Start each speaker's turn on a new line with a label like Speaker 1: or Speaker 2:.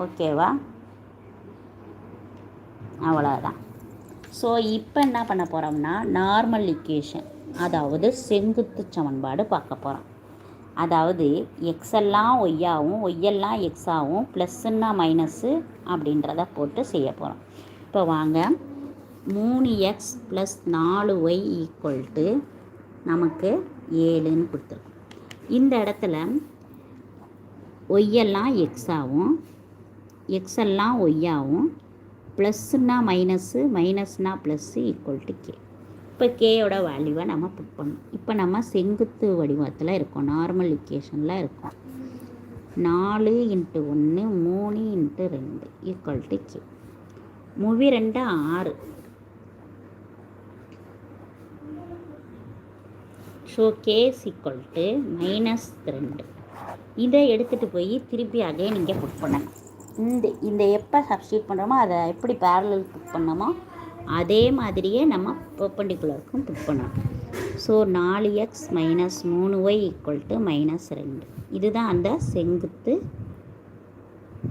Speaker 1: ஓகேவா? அவ்வளோதான். ஸோ இப்போ என்ன பண்ண போகிறோம்னா நார்மல் ஈக்குவேஷன், அதாவது செங்குத்து சமன்பாடு பார்க்க போகிறோம். அதாவது எக்ஸெல்லாம் ஒய்யாகவும் ஒய்யெல்லாம் எக்ஸாகவும் ப்ளஸ்ஸுன்னா மைனஸ்ஸு அப்படின்றத போட்டு செய்ய போகிறோம். இப்போ வாங்க, 3x + 4y = நமக்கு 7ன்னு கொடுத்துருக்கோம். இந்த இடத்துல ஒய்யெல்லாம் எக்ஸாகவும் எக்ஸெல்லாம் ஒய்யாகவும் ப்ளஸ்ஸுன்னா மைனஸ்ஸு மைனஸ்னா ப்ளஸ்ஸு = கே. இப்போ கேயோட வேல்யூவை நம்ம புட் பண்ணணும். இப்போ நம்ம செங்குத்து வடிவத்தில் இருக்கோம், நார்மல் ஈக்குவேஷனில் இருக்கோம். 4 × 1 3 × 2 = கே. 2 6. So K -2. இதை எடுத்துகிட்டு போய் திருப்பி அதே நீங்கள் புட் பண்ணணும். இந்த எப்போ சப்ஸ்டியூட் பண்ணுறோமோ அதை எப்படி பேரலல் புட் பண்ணோமோ அதே மாதிரியே நம்ம பெர்பெண்டிகுலருக்கும் புட் பண்ணணும். So 4x - 3y = -2. இதுதான் அந்த செங்குத்து